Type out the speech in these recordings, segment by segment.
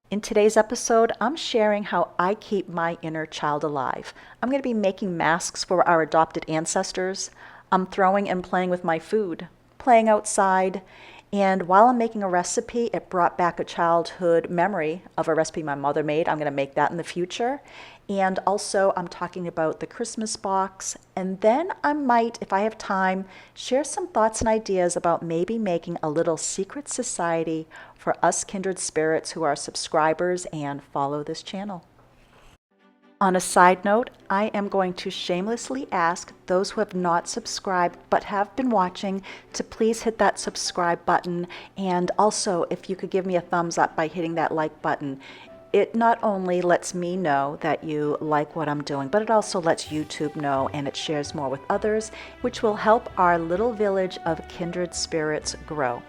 In today's episode, I'm sharing how I keep my inner child alive. I'm going to be making masks for our adopted ancestors. I'm throwing and playing with my food, playing outside, and while I'm making a recipe, it brought back a childhood memory of a recipe my mother made. I'm going to make that in the future. And also, I'm talking about the Christmas box. And then I might, if I have time, share some thoughts and ideas about maybe making a little secret society for us kindred spirits who are subscribers and follow this channel. On a side note, I am going to shamelessly ask those who have not subscribed but have been watching to please hit that subscribe button. And also, if you could give me a thumbs up by hitting that like button. It not only lets me know that you like what I'm doing, but it also lets YouTube know and it shares more with others, which will help our little village of kindred spirits grow.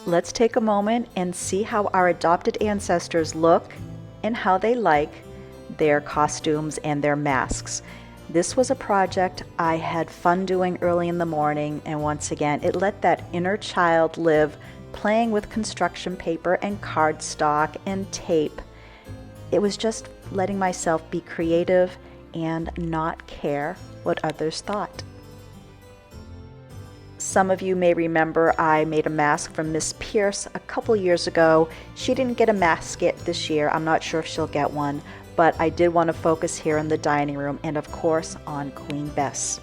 Let's take a moment and see how our adopted ancestors look and how they like their costumes and their masks. This was a project I had fun doing early in the morning, and once again, it let that inner child live, playing with construction paper and cardstock and tape. It was just letting myself be creative and not care what others thought. Some of you may remember I made a mask for Miss Pierce a couple years ago. She didn't get a mask yet this year. I'm not sure if she'll get one, but I did want to focus here in the dining room and of course on Queen Bess.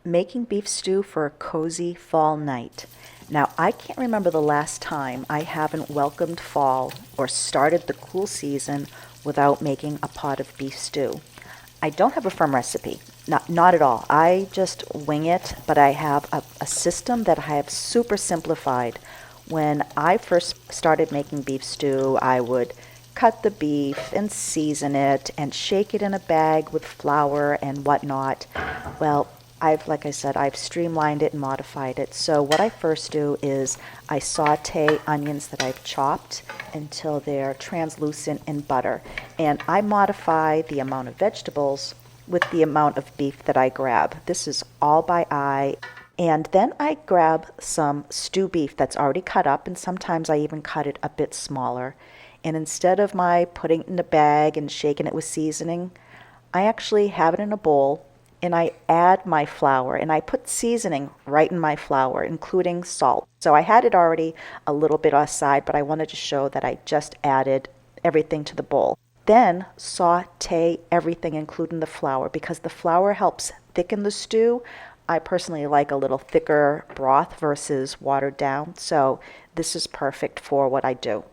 Making beef stew for a cozy fall night. Now, I can't remember the last time I haven't welcomed fall or started the cool season without making a pot of beef stew. I don't have a firm recipe, not at all. I just wing it, but I have a system that I have super simplified. When I first started making beef stew, I would cut the beef and season it and shake it in a bag with flour and whatnot. Well, like I said, I've streamlined it and modified it. So what I first do is I saute onions that I've chopped until they're translucent in butter. And I modify the amount of vegetables with the amount of beef that I grab. This is all by eye. And then I grab some stew beef that's already cut up, and sometimes I even cut it a bit smaller. And instead of my putting it in a bag and shaking it with seasoning, I actually have it in a bowl, and I add my flour, and I put seasoning right in my flour, including salt. So I had it already a little bit aside, but I wanted to show that I just added everything to the bowl. Then saute everything, including the flour, because the flour helps thicken the stew. I personally like a little thicker broth versus watered down, so this is perfect for what I do.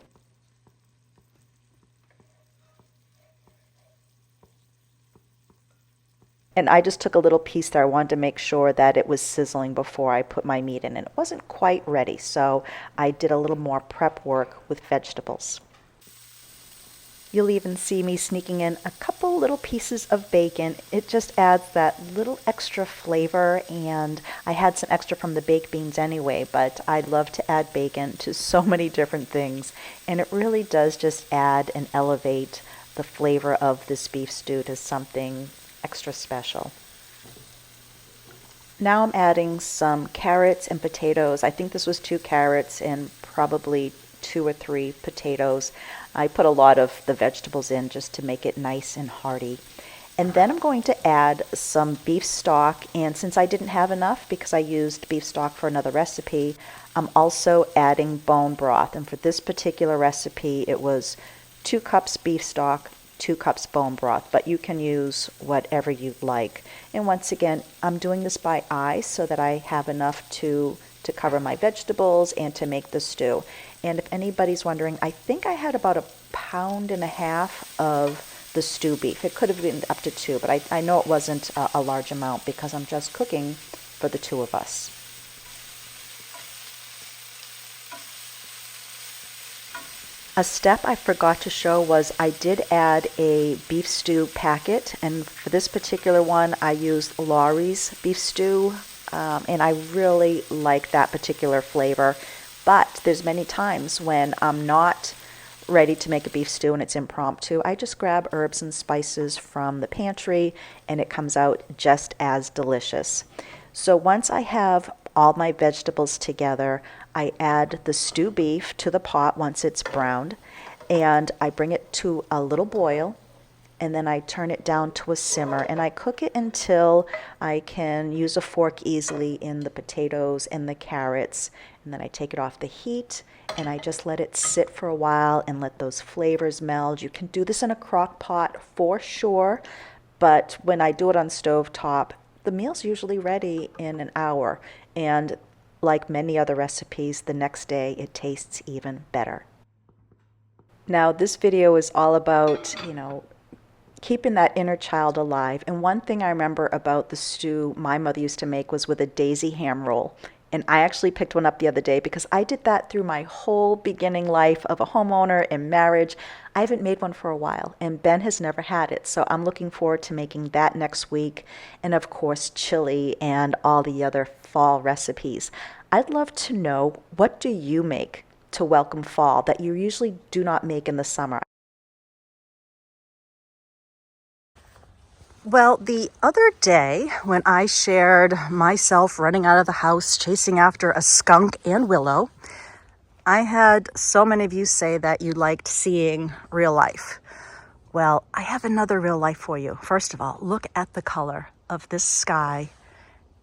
And I just took a little piece there. I wanted to make sure that it was sizzling before I put my meat in. And it wasn't quite ready, so I did a little more prep work with vegetables. You'll even see me sneaking in a couple little pieces of bacon. It just adds that little extra flavor, and I had some extra from the baked beans anyway, but I love to add bacon to so many different things, and it really does just add and elevate the flavor of this beef stew to something extra special. Now I'm adding some carrots and potatoes. I think this was 2 carrots and probably 2 or 3 potatoes. I put a lot of the vegetables in just to make it nice and hearty. And then I'm going to add some beef stock, and since I didn't have enough because I used beef stock for another recipe, I'm also adding bone broth. And for this particular recipe, it was 2 cups beef stock, 2 cups bone broth, but you can use whatever you like. And once again, I'm doing this by eye so that I have enough to cover my vegetables and to make the stew. And if anybody's wondering, I think I had about 1.5 pounds of the stew beef. It could have been up to 2, but I know it wasn't a large amount because I'm just cooking for the 2 of us. A step I forgot to show was I did add a beef stew packet, and for this particular one I used Laurie's beef stew, and I really like that particular flavor. But there's many times when I'm not ready to make a beef stew and it's impromptu. I just grab herbs and spices from the pantry and it comes out just as delicious. So once I have all my vegetables together, I add the stew beef to the pot once it's browned, and I bring it to a little boil, and then I turn it down to a simmer, and I cook it until I can use a fork easily in the potatoes and the carrots, and then I take it off the heat, and I just let it sit for a while and let those flavors meld. You can do this in a crock pot for sure, but when I do it on stovetop, the meal's usually ready in an hour, and like many other recipes, the next day it tastes even better. Now, this video is all about, keeping that inner child alive. And one thing I remember about the stew my mother used to make was with a daisy ham roll. And I actually picked one up the other day because I did that through my whole beginning life of a homeowner and marriage. I haven't made one for a while, and Ben has never had it. So I'm looking forward to making that next week. And of course, chili and all the other fall recipes. I'd love to know, what do you make to welcome fall that you usually do not make in the summer? Well, the other day when I shared myself running out of the house chasing after a skunk and willow, I had so many of you say that you liked seeing real life. Well, I have another real life for you. First of all, look at the color of this sky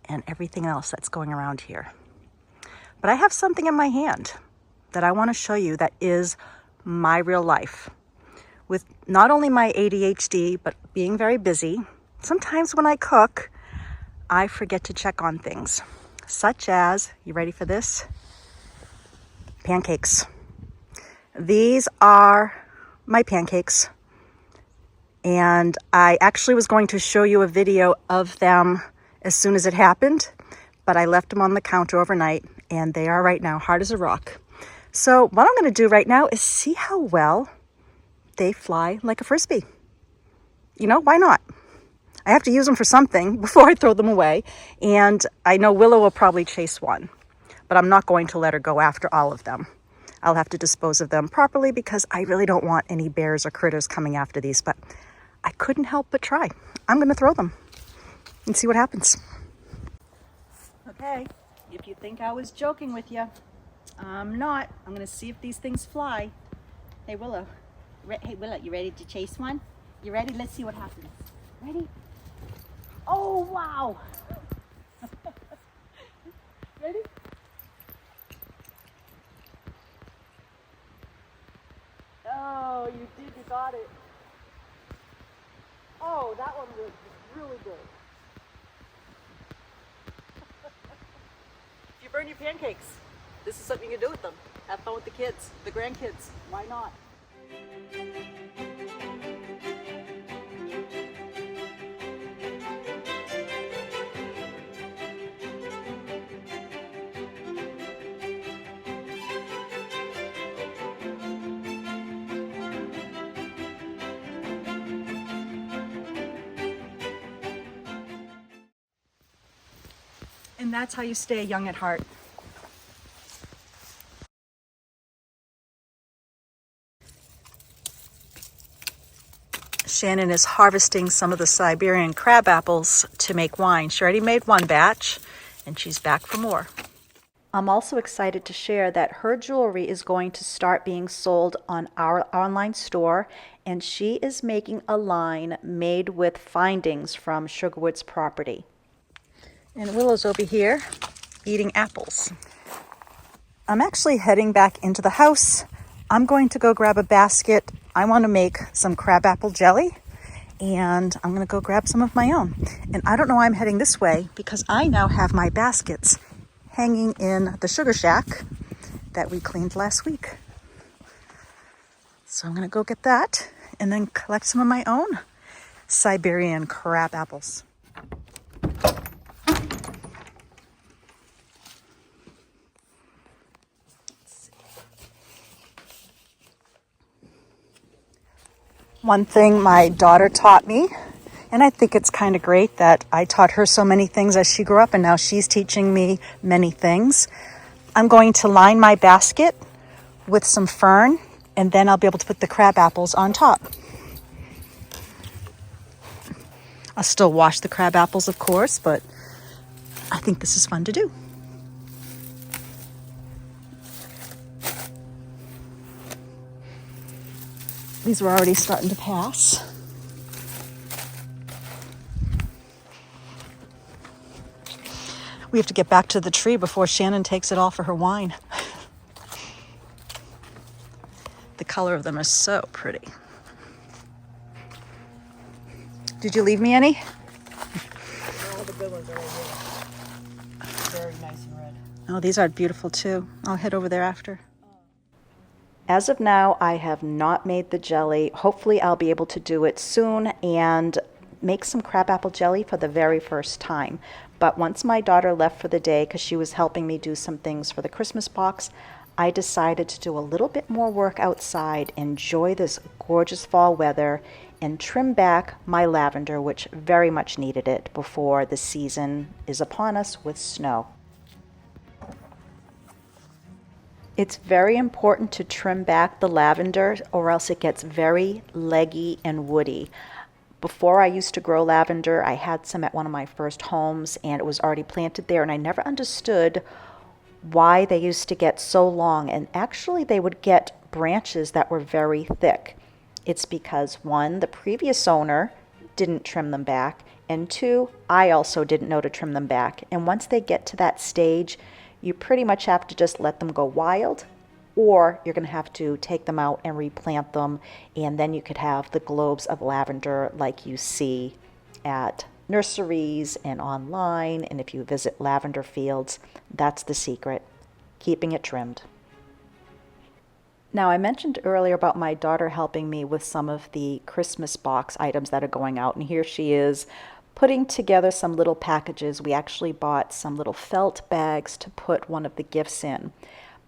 and everything else that's going around here. But I have something in my hand that I want to show you that is my real life. With not only my ADHD, but being very busy, sometimes when I cook, I forget to check on things, such as, you ready for this? Pancakes. These are my pancakes, and I actually was going to show you a video of them as soon as it happened, but I left them on the counter overnight, and they are right now hard as a rock. So what I'm going to do right now is see how well they fly like a frisbee. Why not? I have to use them for something before I throw them away. And I know Willow will probably chase one, but I'm not going to let her go after all of them. I'll have to dispose of them properly because I really don't want any bears or critters coming after these, but I couldn't help but try. I'm going to throw them and see what happens. Okay, if you think I was joking with you, I'm not. I'm going to see if these things fly. Hey, Willow. Hey, Willow, you ready to chase one? You ready? Let's see what happens. Ready? Oh, wow. Ready? Oh, you did, you got it. Oh, that one was really good. If you burn your pancakes, this is something you can do with them. Have fun with the kids, the grandkids. Why not? And that's how you stay young at heart. Shannon is harvesting some of the Siberian crab apples to make wine. She already made one batch, and she's back for more. I'm also excited to share that her jewelry is going to start being sold on our online store, and she is making a line made with findings from Sugarwood's property. And Willow's over here eating apples. I'm actually heading back into the house. I'm going to go grab a basket. I want to make some crabapple jelly, and I'm going to go grab some of my own. And I don't know why I'm heading this way, because I now have my baskets hanging in the sugar shack that we cleaned last week. So I'm going to go get that and then collect some of my own Siberian crab apples. One thing my daughter taught me, and I think it's kind of great that I taught her so many things as she grew up, and now she's teaching me many things. I'm going to line my basket with some fern, and then I'll be able to put the crab apples on top. I'll still wash the crab apples, of course, but I think this is fun to do. These were already starting to pass. We have to get back to the tree before Shannon takes it all for her wine. The color of them is so pretty. Did you leave me any? All the good ones are right here. Very nice and red. Oh, these are beautiful too. I'll head over there after. As of now, I have not made the jelly. Hopefully I'll be able to do it soon and make some crabapple jelly for the very first time. But once my daughter left for the day, because she was helping me do some things for the Christmas box, I decided to do a little bit more work outside, enjoy this gorgeous fall weather, and trim back my lavender, which very much needed it before the season is upon us with snow. It's very important to trim back the lavender or else it gets very leggy and woody. Before I used to grow lavender, I had some at one of my first homes and it was already planted there, and I never understood why they used to get so long, and actually they would get branches that were very thick. It's because one, the previous owner didn't trim them back, and two, I also didn't know to trim them back. And once they get to that stage, you pretty much have to just let them go wild, or you're going to have to take them out and replant them, and then you could have the globes of lavender like you see at nurseries and online, and if you visit lavender fields. That's the secret, keeping it trimmed. Now, I mentioned earlier about my daughter helping me with some of the Christmas box items that are going out, and here she is putting together some little packages. We actually bought some little felt bags to put one of the gifts in.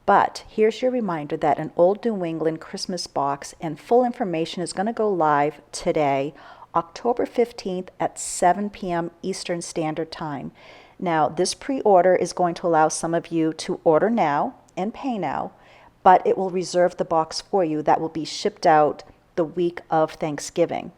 But here's your reminder that an Old New England Christmas box and full information is going to go live today, October 15th at 7 p.m. Eastern Standard Time. Now, this pre-order is going to allow some of you to order now and pay now, but it will reserve the box for you that will be shipped out the week of Thanksgiving.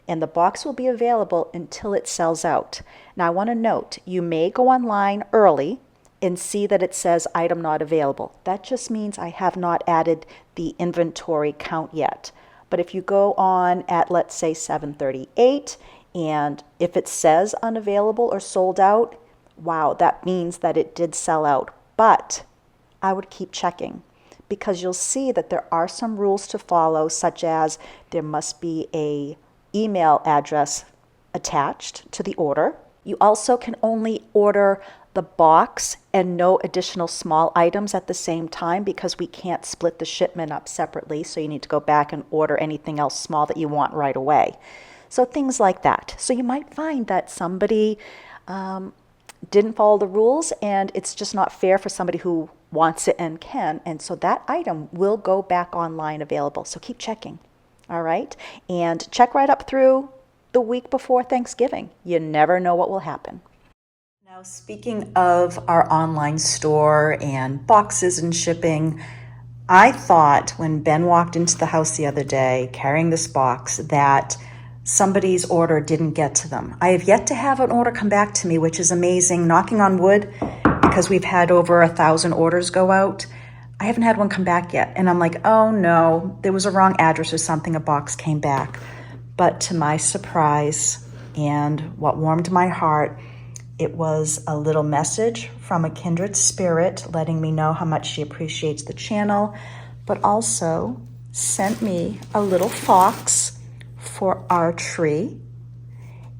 And the box will be available until it sells out. Now, I want to note, you may go online early and see that it says item not available. That just means I have not added the inventory count yet. But if you go on at, let's say, 7:38 And if it says unavailable or sold out, wow, that means that it did sell out. But I would keep checking, because you'll see that there are some rules to follow, such as there must be a email address attached to the order. You also can only order the box and no additional small items at the same time, because we can't split the shipment up separately, so you need to go back and order anything else small that you want right away. So things like that. So you might find that somebody didn't follow the rules, and it's just not fair for somebody who wants it and can, and so that item will go back online available. So keep checking, all right? And check right up through the week before Thanksgiving. You never know what will happen. Now, speaking of our online store and boxes and shipping, I thought when Ben walked into the house the other day carrying this box that somebody's order didn't get to them. I have yet to have an order come back to me, which is amazing. Knocking on wood, because we've had over 1,000 orders go out. I haven't had one come back yet. And I'm like, oh no, there was a wrong address or something. A box came back. But to my surprise, and what warmed my heart, it was a little message from a kindred spirit letting me know how much she appreciates the channel, but also sent me a little fox for our tree.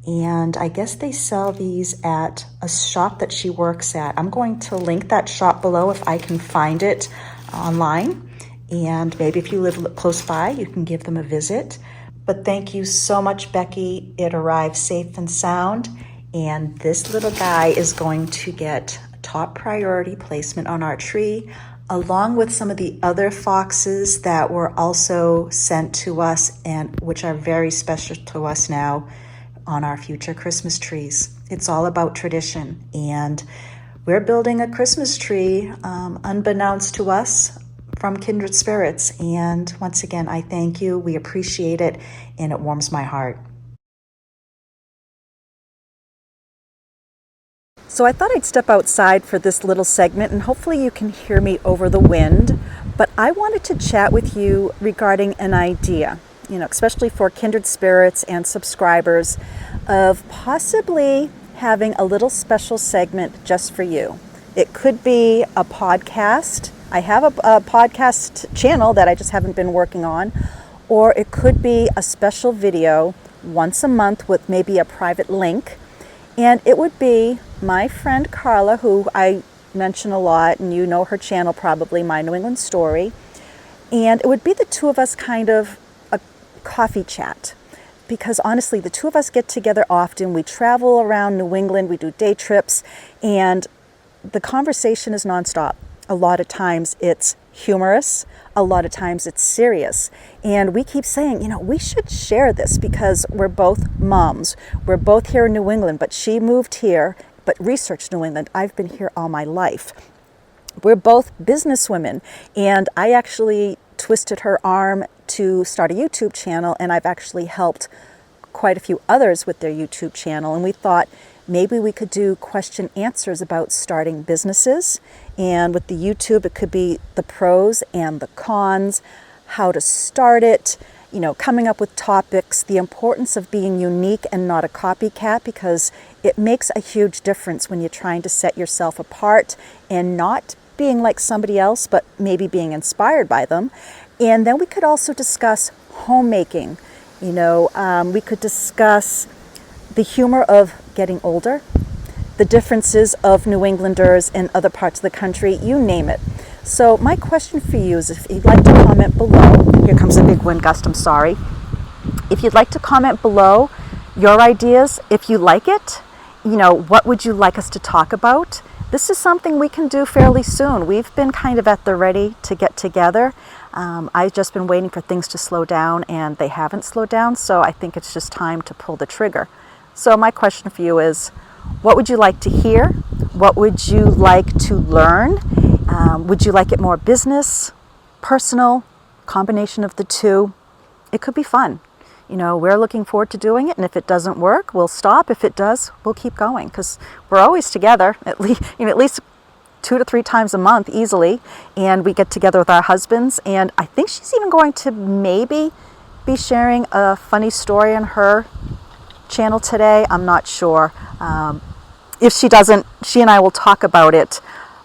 And I guess they sell these at a shop that she works at. I'm going to link that shop below if I can find it online. And maybe if you live close by, you can give them a visit. But thank you so much, Becky. It arrived safe and sound. And this little guy is going to get top priority placement on our tree, along with some of the other foxes that were also sent to us and which are very special to us now on our future Christmas trees. It's all about tradition, and we're building a Christmas tree unbeknownst to us from kindred spirits. And once again, I thank you. We appreciate it, and it warms my heart. So I thought I'd step outside for this little segment, and hopefully you can hear me over the wind. But I wanted to chat with you regarding an idea, especially for kindred spirits and subscribers, of possibly having a little special segment just for you. It could be a podcast. I have a podcast channel that I just haven't been working on. Or it could be a special video once a month with maybe a private link. And it would be my friend Carla, who I mention a lot, and you know her channel probably, My New England Story. And it would be the two of us kind of a coffee chat. Because honestly, the two of us get together often. We travel around New England, we do day trips, and the conversation is nonstop. A lot of times it's humorous, a lot of times it's serious. And we keep saying, we should share this because we're both moms. We're both here in New England, but she moved here, but researched New England. I've been here all my life. We're both businesswomen, and I actually twisted her arm to start a YouTube channel, and I've actually helped quite a few others with their YouTube channel. And we thought maybe we could do question answers about starting businesses. And with the YouTube, it could be the pros and the cons, how to start it, coming up with topics, the importance of being unique and not a copycat, because it makes a huge difference when you're trying to set yourself apart and not being like somebody else, but maybe being inspired by them. And then we could also discuss homemaking. We could discuss the humor of getting older, the differences of New Englanders and other parts of the country, you name it. So my question for you is, if you'd like to comment below, here comes a big wind gust, I'm sorry. If you'd like to comment below your ideas, if you like it, what would you like us to talk about? This is something we can do fairly soon. We've been kind of at the ready to get together. I've just been waiting for things to slow down, and they haven't slowed down, so I think it's just time to pull the trigger. So my question for you is, what would you like to hear? What would you like to learn? Would you like it more business, personal, combination of the two? It could be fun. We're looking forward to doing it, and if it doesn't work, we'll stop. If it does, we'll keep going, because we're always together, at least 2 to 3 times a month easily, and we get together with our husbands. And I think she's even going to maybe be sharing a funny story on her channel today. I'm not sure. If she doesn't, she and I will talk about it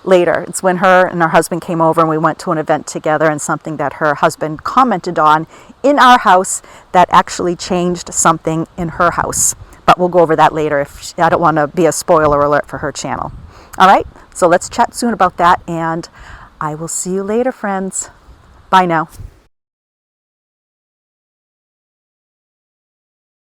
later. It's when her and her husband came over and we went to an event together, and something that her husband commented on in our house that actually changed something in her house. But we'll go over that later. I don't want to be a spoiler alert for her channel. All right, so let's chat soon about that, and I will see you later, friends. Bye now.